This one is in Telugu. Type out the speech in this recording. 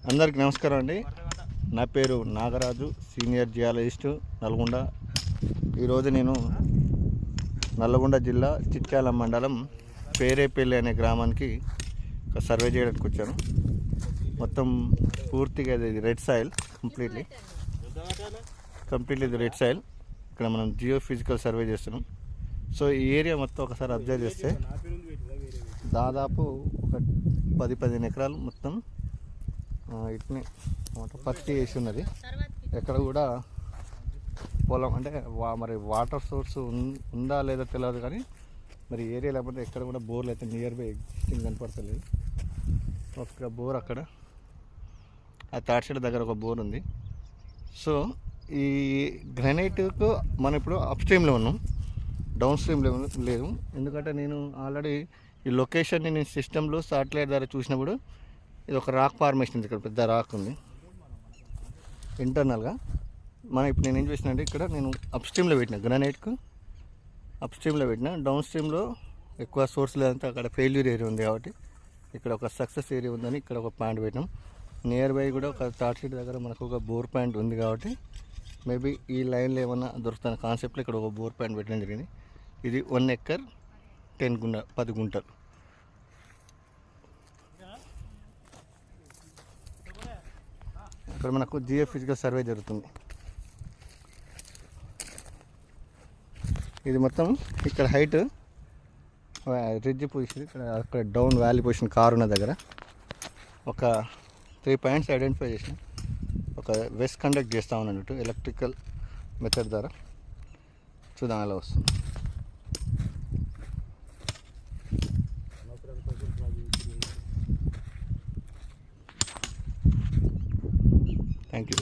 అందరికి నమస్కారం అండి. నా పేరు నాగరాజు, సీనియర్ జియాలజిస్ట్, నల్గొండ. ఈరోజు నేను నల్గొండ జిల్లా చిట్యాల మండలం పేరేపల్లి అనే గ్రామానికి ఒక సర్వే చేయడానికి వచ్చాను. మొత్తం పూర్తిగా ఇది రెడ్ సాయిల్, కంప్లీట్లీ ఇది రెడ్ సాయిల్. ఇక్కడ మనం జియో ఫిజికల్ సర్వే చేస్తున్నాం. సో ఈ ఏరియా మొత్తం ఒకసారి అబ్జర్వ్ చేస్తే దాదాపు ఒక 10-15 ఎకరాలు మొత్తం ఇట్ని పత్తి వేసి ఉన్నది. ఎక్కడ కూడా పొలం అంటే మరి వాటర్ సోర్స్ ఉందా లేదా తెలియదు, కానీ మరి ఏరియా లేకపోతే ఎక్కడ కూడా బోర్లు అయితే నియర్ బై ఎగ్జిస్టింగ్ కనపడతలేదు. ఒక బోర్ అక్కడ ఆ థర్డ్ సైడ్ దగ్గర ఒక బోర్ ఉంది. సో ఈ గ్రానైట్కు మనం ఇప్పుడు అప్ స్ట్రీమ్లో ఉన్నాం, డౌన్ స్ట్రీమ్లో లేదు. ఎందుకంటే నేను ఆల్రెడీ ఈ లొకేషన్ని నేను సిస్టంలో సాటిలైట్ ద్వారా చూసినప్పుడు ఇది ఒక రాక్ ఫార్మేషన్ ఉంది. ఇక్కడ పెద్ద రాక్ ఉంది ఇంటర్నల్గా. ఇప్పుడు నేను ఏం చేసినంటే ఇక్కడ నేను అప్ స్ట్రీమ్లో పెట్టిన గ్రానైట్కు, అప్ స్ట్రీమ్లో పెట్టిన. డౌన్ స్ట్రీమ్లో ఎక్కువ సోర్స్ లేదంటే అక్కడ ఫెయిల్యూర్ ఏరియా ఉంది కాబట్టి ఇక్కడ ఒక సక్సెస్ ఏరియా ఉందని ఇక్కడ ఒక పాయింట్ పెట్టినాం. నియర్ బై కూడా ఒక థర్డ్ సైడ్ దగ్గర మనకు ఒక బోర్ పాయింట్ ఉంది కాబట్టి మేబీ ఈ లైన్లో ఏమన్నా దొరుకుతున్న కాన్సెప్ట్లో ఇక్కడ ఒక బోర్ పాయింట్ పెట్టడం జరిగింది. ఇది 1 ఎకర్ 10 గుంటలు. ఇక్కడ మనకు జియో ఫిజికల్ సర్వే జరుగుతుంది. ఇది మొత్తం ఇక్కడ హైట్ రిడ్జ్ పొజిషన్, అక్కడ డౌన్ వ్యాలీ పొజిషన్ కారు ఉన్న దగ్గర ఒక 3 పాయింట్స్ ఐడెంటిఫై చేసిన. ఒక వెస్ట్ కండక్ట్ చేస్తూ ఉన్నట్టు ఎలక్ట్రికల్ మెథడ్ ద్వారా చూద్దాం ఎలా వస్తుంది. Thank you.